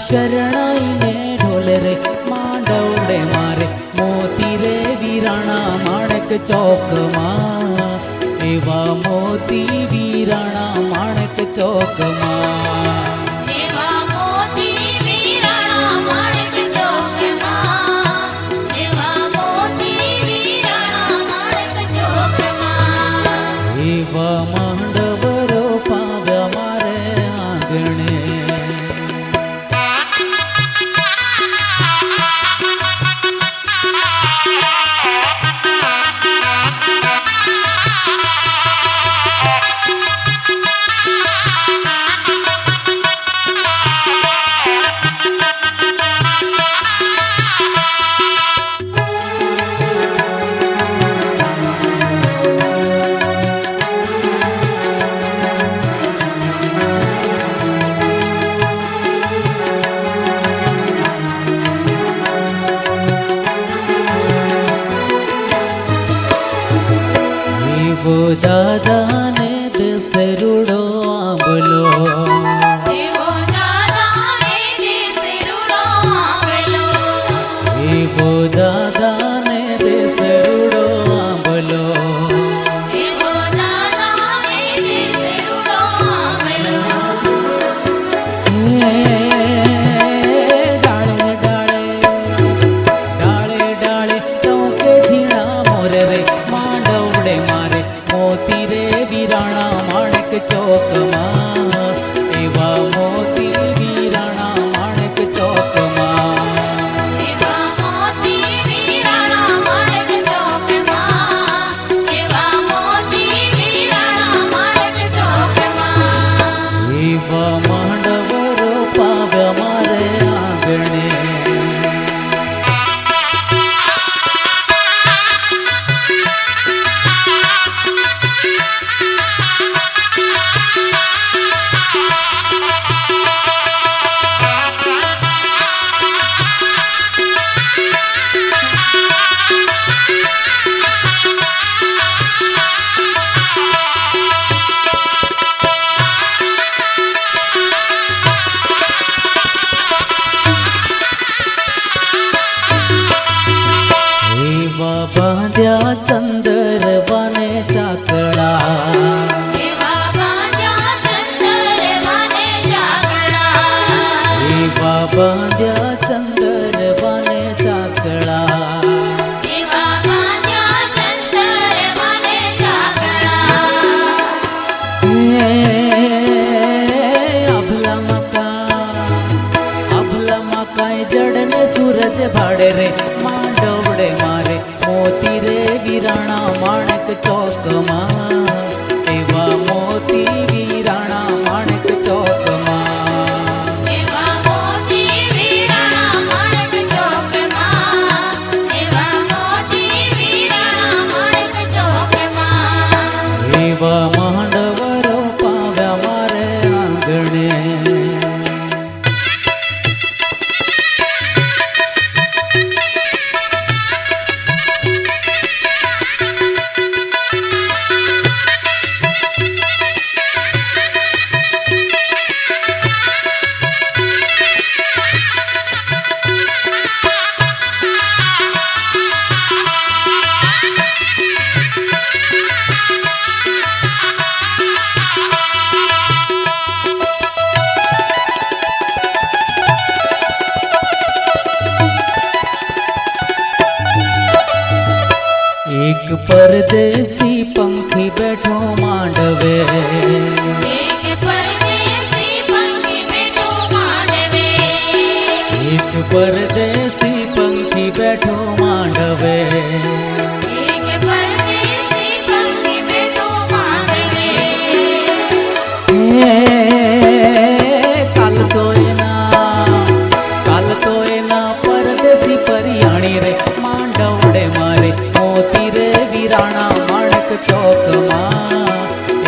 शरणाई ने ढोल रे मांडवड़े मारे मोती रे वीराणा माणक चौक मां एवा मोती वीराणा माणक चौक मां एवा मोती वीराणा माणक चौक मां एवा मोती वीराणा माणक चौक मां एवा मांडवरो पाव्या मारे आंगणे वो दादा ने दसरुड़ो आंबलो एवो दादा ने दसरुड़ो आंबलो वो दादा ने दसरुड़ो आंबलो एवो दादा ने दसरुड़ो आंबलो डाले डाले डाले डाले चौके झीणा मोरे रे मांडवड़े मारे मोती रे वीराणा माणक चौक मां एवा मोती वीराणा माणक चौक मां एवा मोती वीराणा माणक चौक मां एवा मोती वीराणा माणक चौक मां एवा मांडवरो पाव्या मारे आंगणे बांध्या चंदर बने चाकड़ा एवा बांध्या चंदर बने चाकड़ा एवा बांध्या चंदर बने चाकड़ा एवा बांध्या चंदर बने चाकड़ा अभला मकाई जड़ने सूरज भाड़े रे मांडवड़े मारे मोती रे वीराणा माणक चौक मां एवा मोती वीराणा माणक चौक मां एवा मोती वीराणा माणक चौक मां एवा मोती वीराणा माणक चौक मां एवा मांडवरो पाव्या मारे आंगणे एक परदेसी पंखी बैठो मांडवे एक परदेसी पंखी बैठो मांडवे एक परदेसी पंखी बैठो मांडवे एक परदेसी पंखी बैठो मांडवे काल तो एना परदेसी परियाणी रे मांडवड़े मारे मोती रे वीराणा माणक चौक मां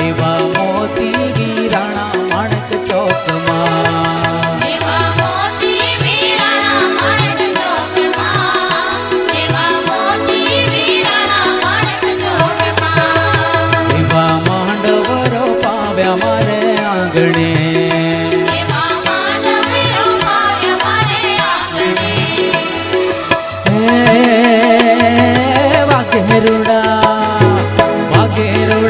एवा मोती वीराणा माणक चौक मां एवा मोती वीराणा माणक चौक मां एवा मोती वीराणा माणक चौक मां एवा मांडवरो पाव्या मारे आंगणे एवा मांडवरो पाव्या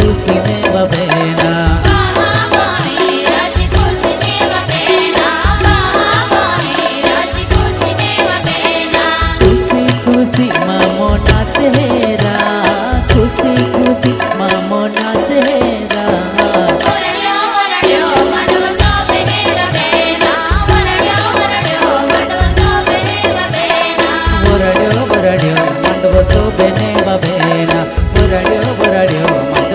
ખુશીને વભેના મહામારી રાજી ખુશીને વભેના મહામારી રાજી ખુશીને વભેના ખુશી ખુશીમાં મોના ચહેરા ખુશી ખુશીમાં મોના ચહેરા વરડ્યો વરડ્યો મંડપ શોભે વભેના વરડ્યો વરડ્યો મંડપ શોભે વભેના વરડ્યો વરડ્યો મંડપ શોભેને વભેના વરડ્યો વરડ્યો મંડપ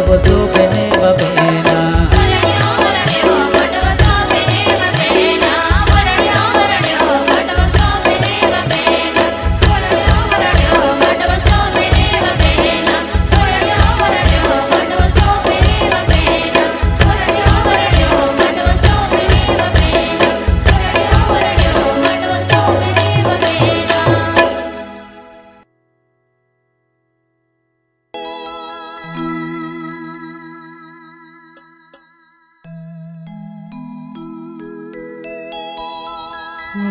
શોભેને વભેના વરડ્યો વરડ્યો મંડપ શોભે વભેના વરડ્યો વરડ્યો મંડપ શોભે વભેના વરડ્યો વરડ્યો મંડપ શોભે વભેના વરડ્યો વરડ્યો મંડપ શોભે વભેના વરડ્યો વરડ્યો મંડપ શોભે વભેના વરડ્યો વરડ્યો મંડપ શોભે વભેના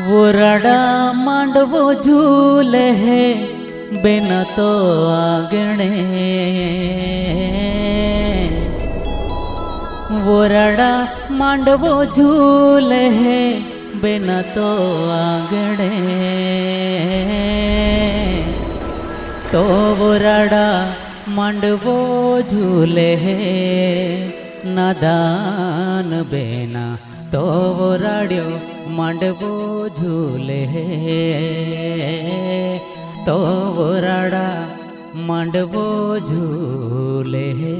વરડા માંડવો ઝૂલે હે બેન તો આંગણે વરડા માંડવો ઝૂલે હે બેન તો આંગણે તો વરડા માંડવો ઝૂલે હે નાદાન બેના તો વરાડ્યો માંડવો ઝૂલે હે તો વરાડા માંડવો ઝૂલે હે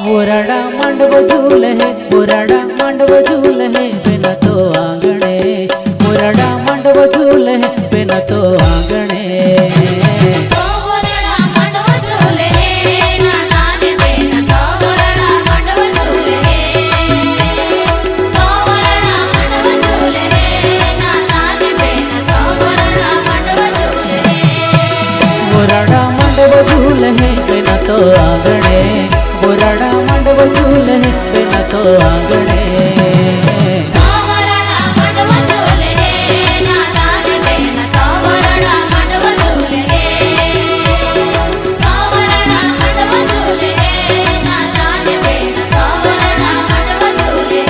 વરાડા માંડવો ઝૂલે હે વરાડા માંડવો ઝૂલે હે બેન તો આંગણે વરાડા માંડવો ઝૂલે હે બેન તો આંગણે તો વરડા મંડપ ઝૂલે નાના ને બેન તો વરડા મંડપ ઝૂલે તો વરડા મંડપ ઝૂલે નાના ને બેન તો વરડા મંડપ ઝૂલે વરાડા માંડવો ઝૂલે હે બેન તો આંગણે વરાડા માંડવો ઝૂલે હે બેન તો આંગણે તો વરડા મંડપ ઝૂલે નાના ને બેન તો વરડા મંડપ ઝૂલે તો વરડા મંડપ ઝૂલે નાના ને બેન તો વરડા મંડપ ઝૂલે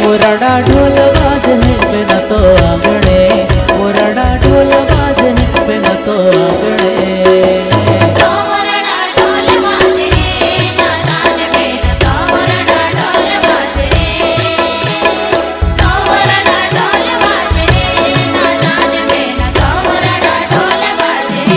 ओराडा ढोल बाज है बिना तो आंगणे ओराडा ढोल बाज है बिना तो आंगणे तोरड़ा ढोल बाजे नादान बेन तोरड़ा ढोल बाजे तोरड़ा ढोल बाजे नादान बेन तोरड़ा ढोल बाजे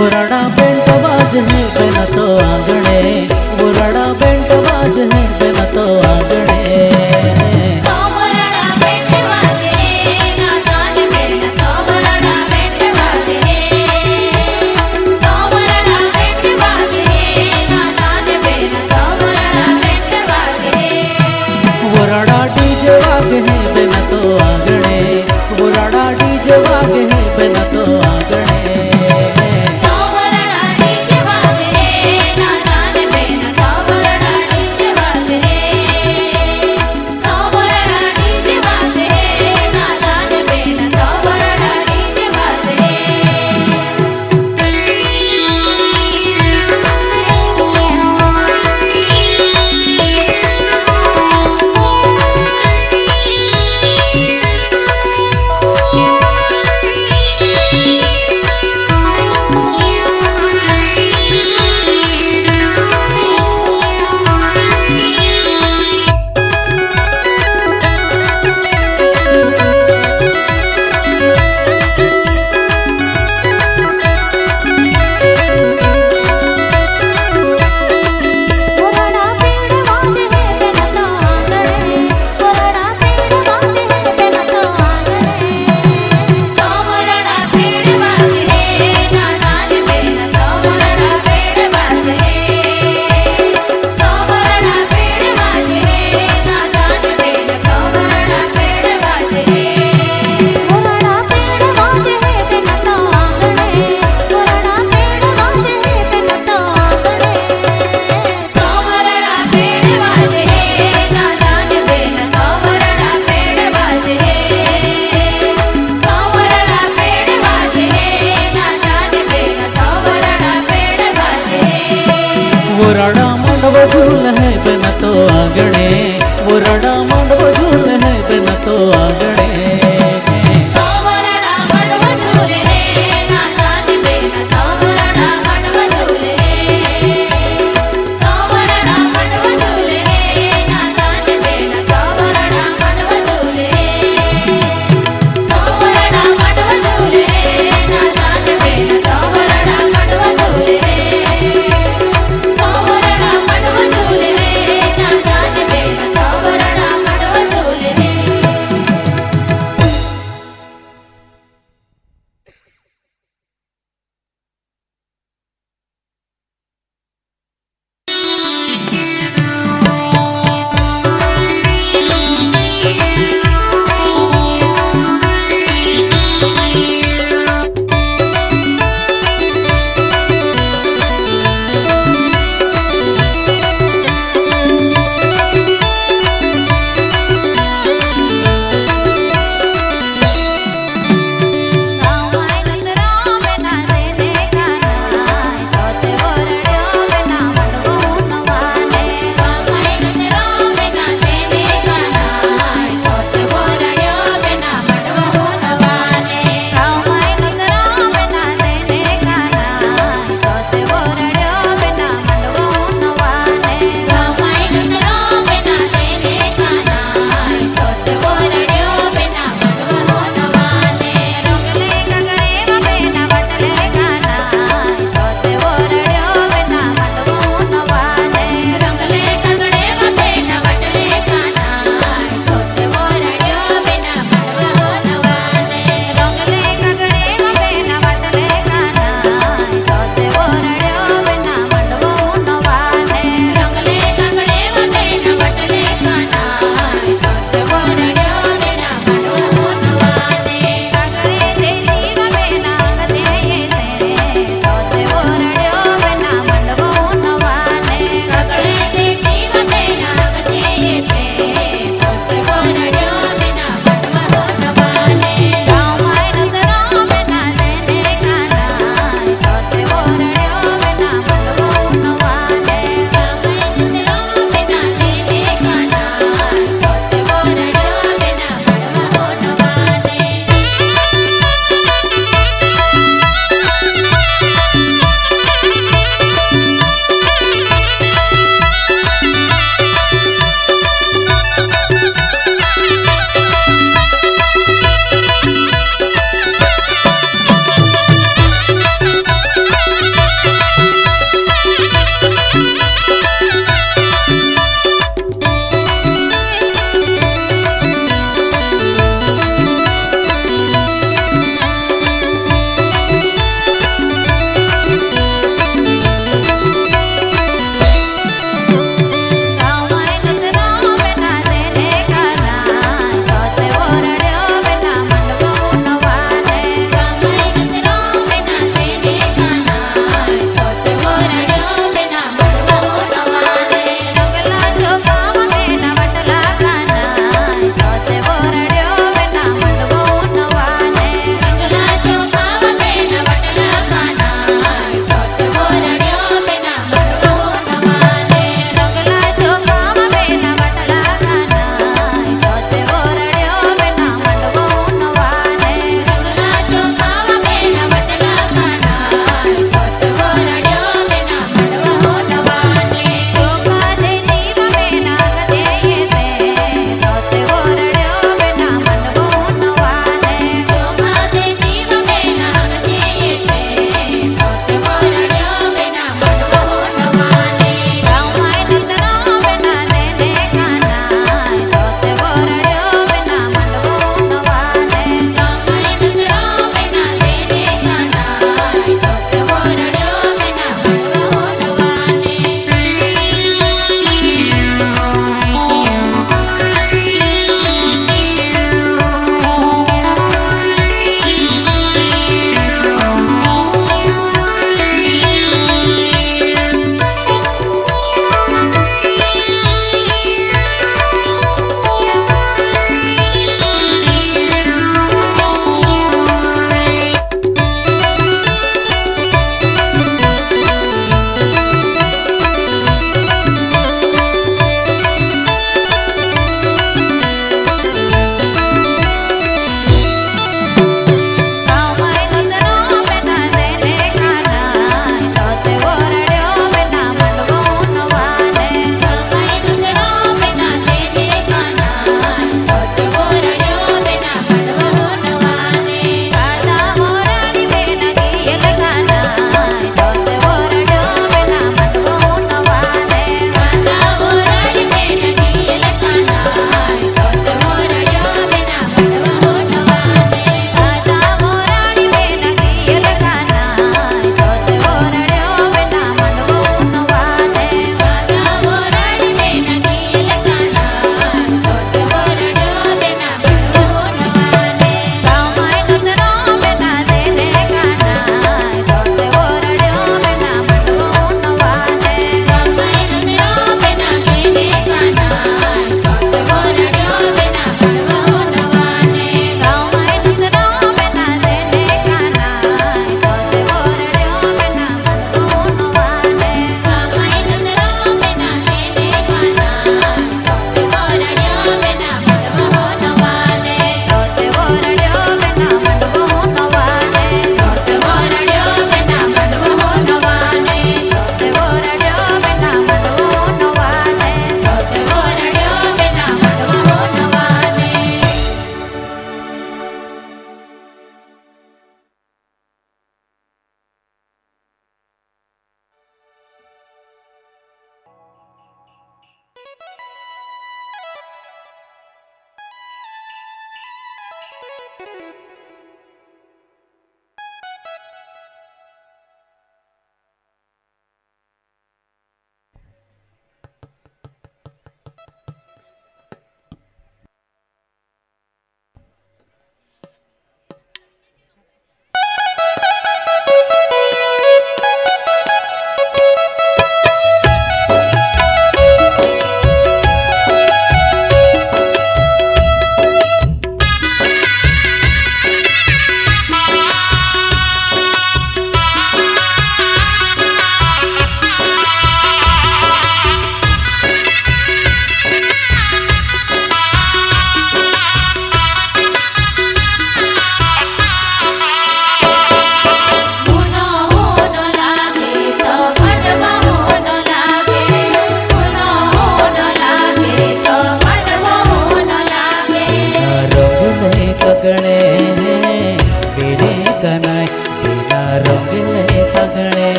ओराडा बेंट बाज है बिना तो आंगणे ओराडा बेंट बाज है बिना तो आंगणे तोरड़ा बेट बाजे नादान बेन तोरड़ा बेट बाजे तोरड़ा बेट बाजे नादान बेन तोरड़ा बेट बाजे ओराडा डीजे वागे है बिना तो आंगणे ओराडा डीजे वागे है बिना तो आंगणे तोरड़ा डीजे बाजे नादान बेन तोरड़ा डीजे बाजे तोरड़ा डीजे बाजे नादान बेन तोरड़ा डीजे बाजे તો આંગણે તોરડા મંડવો ઝૂલે રે નાના ને બેના તોરડા મંડવો ઝૂલે રે તોરડા મંડવો ઝૂલે રે નાના ને બેના તોરડા મંડવો ઝૂલે રે તોરડા મંડવો ઝૂલે રે નાના ને બેના તોરડા મંડવો ઝૂલે રે તોરડા મંડવો ઝૂલે રે નાના ને બેના તોરડા મંડવો ઝૂલે રે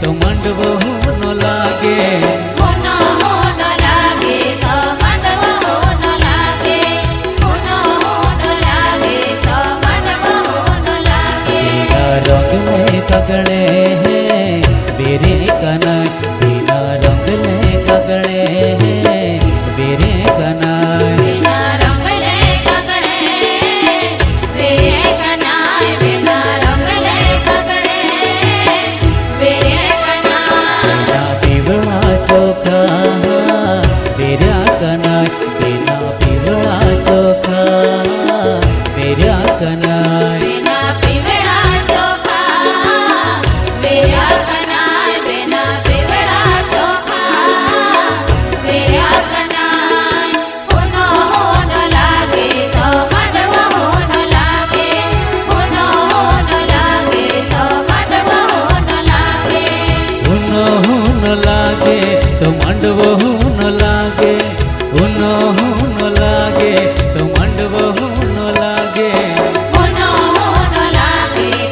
तो मंडवो न लागे गगड़े हैं बेरे कनाय बिना रंग ले गगड़े हैं बेरे कनाय बिना रंग ले गगड़े बेरे कनाय बिना रंग ले गगड़े बेरे कनाय बिना पिवळा चोखा बेऱ्या कनाय बिना पिवळा चोखा बेऱ्या कनाय बिना पिवळा चोखा बेऱ्या कनाय बिना पिवळा चोखा बेऱ्या कनाय होनो होन लागे तो मांडव होन लागे होनो होन लागे तो मांडव होन लागे ऊन होन लागे तो मांडव होन लागे ऊन होन लागे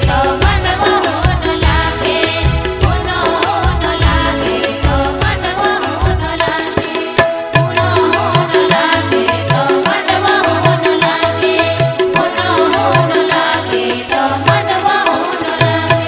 तो मांडव होन लागे होनो होन लागे तो मांडव होन लागे होनो होन लागे तो मांडव होन लागे होनो होन लागे तो मांडव होन लागे होनो होन लागे तो मांडव होन लागे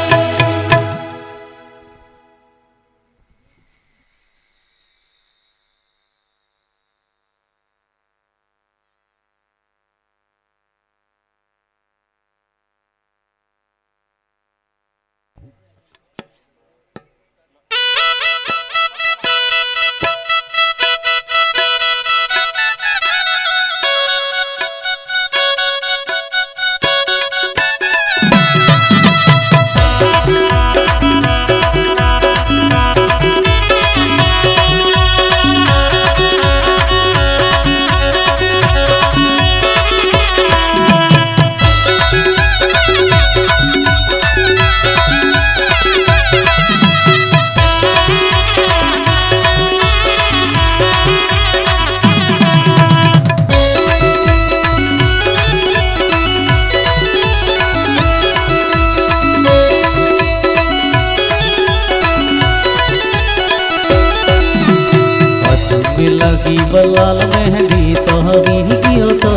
में लगी बलाल मेहंदी तो हवी गियो तो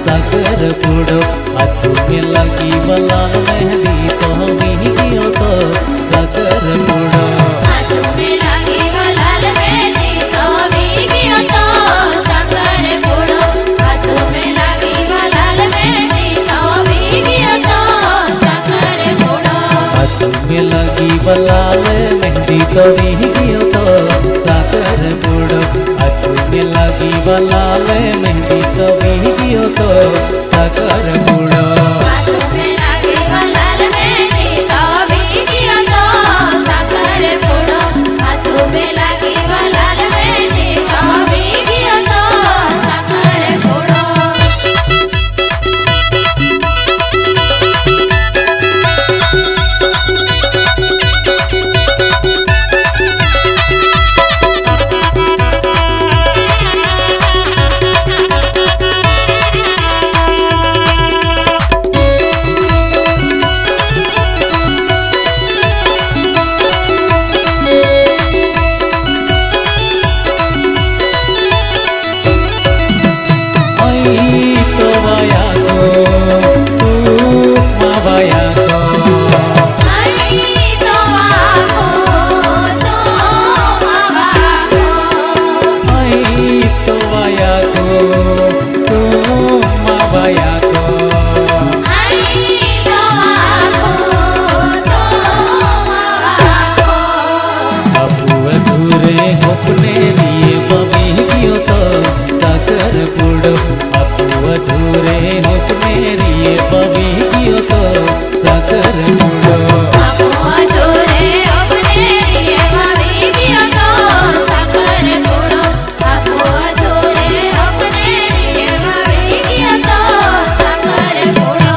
सागर पुड़ो हाथों में लगी बलाल मेहंदी तो हवी गियो तो सागर पुड़ो हाथों में लगी बलाल मेहंदी तो भीगियो तो सागर पुड़ो हाथों में लगी बलाल मेहंदी तो भीगियो तो सागर पुड़ो हाथों में लगी बलाल मेहंदी तो हवी गियो तो सागर पुड़ो हाथों में लगी बलाल मेहंदी तो हवी गियो तो सागर पुड़ो हाथों में लगी बलाल मेहंदी तो भीगियो तो सागर पुड़ो हाथों में लगी बलाल मेहंदी तो भीगियो तो सागर पुड़ो तो वाया को तू मावाया को आई तो आखो तो आवाखो आई तो वाया को तू मावाया को आई तो आखो तो आवाखो बाबू अधूरे अपने लिए मम्मी गियो तो सागर पुड़ो बाबू अधूरे अपने लिए मम्मी गियो तो सागर पुड़ो आपो अधूरे अपने लिए भाभी गियो तो सागर पुड़ो आपो अधूरे अपने लिए भाभी गियो तो सागर पुड़ो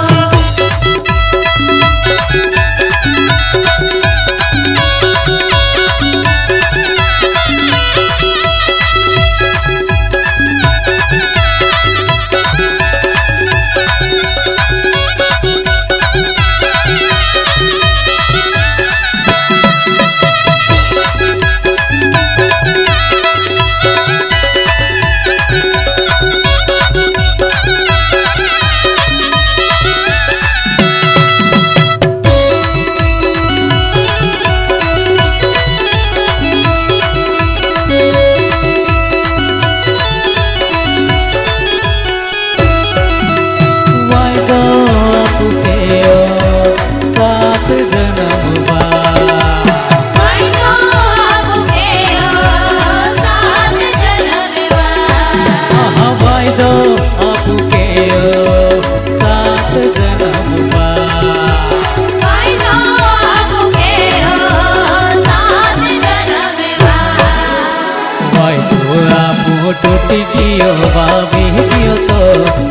ગયો વાવી ગયો તો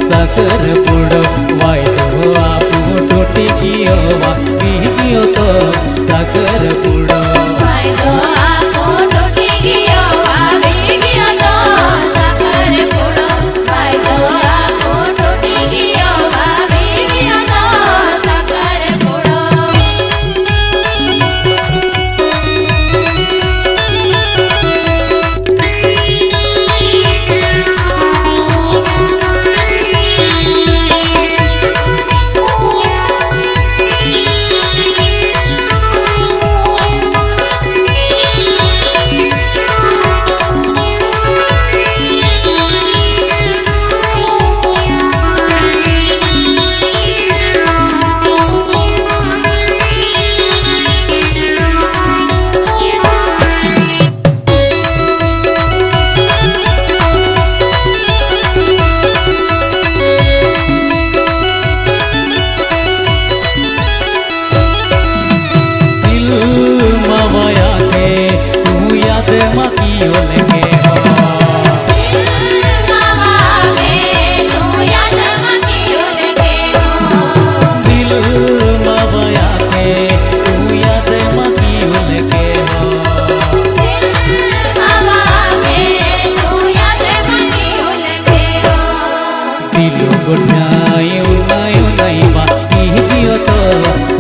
સાકર પૂડો વાયદો આપું તૂટી ગયો વાવી ગયો તો સાકર પૂડો વાયદો આપો તૂટી ગયો આવી ગયો તો સાકર પૂડો વાયદો આપો તૂટી ગયો આવી ગયો તો સાકર પૂડો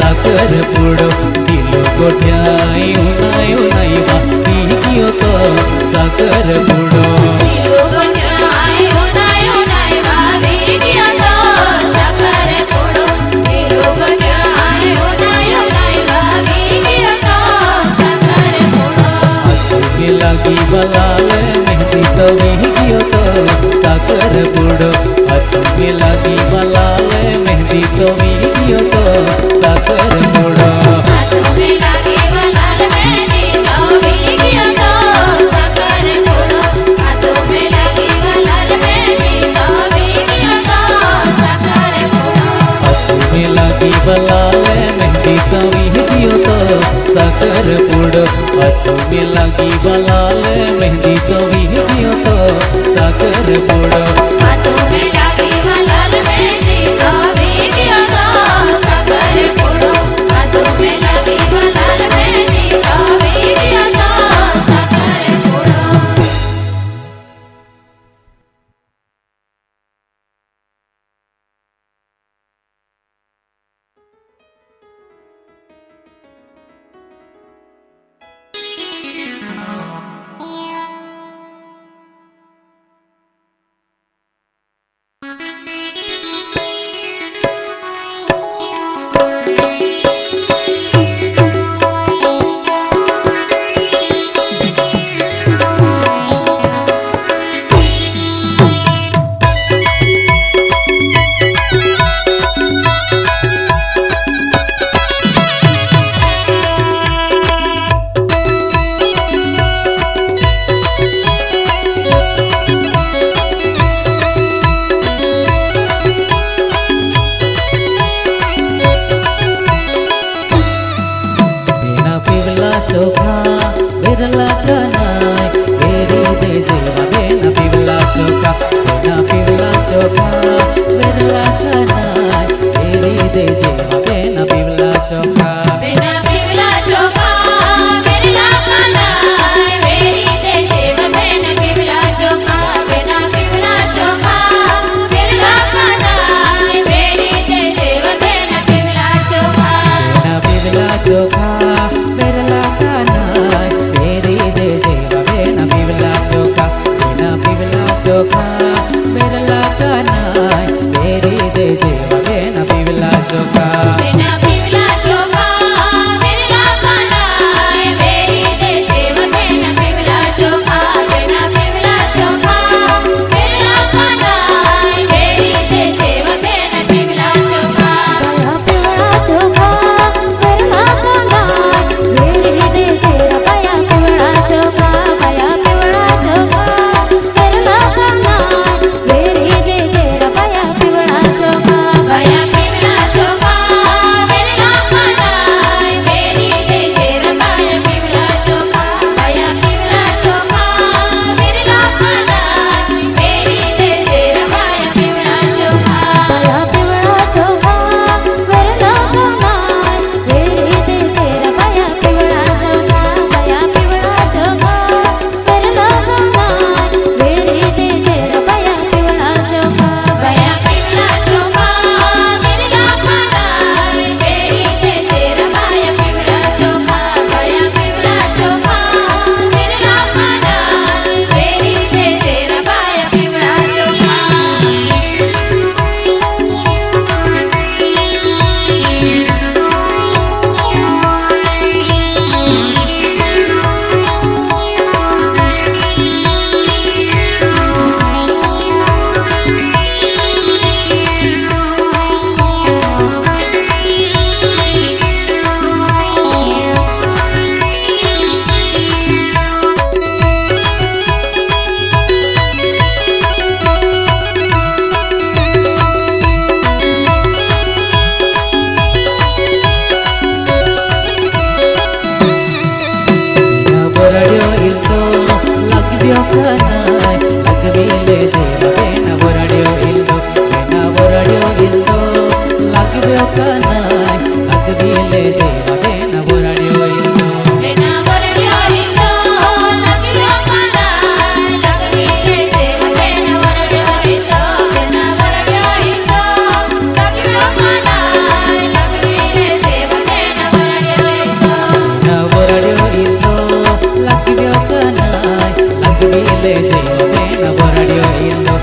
સાકર પૂડો દિલો ગોઠ્યાઈ ઉનાઈ ઉનાઈ વાવી ગયો તો સાકર પૂડો લાગી બલાલ મહેંદી તો વી ગયો તો સાકર પૂડો હાથે લાગી બલાલ મહેંદી તો વી ગયો તો સાકર પૂડો લાગી બલાલ મહેંદી તો વી ગયો તો સાકર પૂડો હાથે લાગી બલાલ મહેંદી તો વી ગયો તો સાકર પૂડો ચોખા મેરલા કનાય મેરી દે લગવીલે જેવા બેન વરડ્યો ઈંડો બેન વરડ્યો ઈંડો લાગ્યો કનાય લગવીલે જેવા બેન વરડ્યો ઈંડો બેના વરડ્યો ઈંડો લાગ્યો કનાય લગવીલે જેવા બેન વરડ્યો ઈંડો બેના વરડ્યો ઈંડો લાગ્યો કનાય લગવીલે જેવા બેન વરડ્યો ઈંડો વરડ્યો ઈંડો લાગ્યો કનાય લગવીલે જેવા બેન વરડ્યો ઈંડો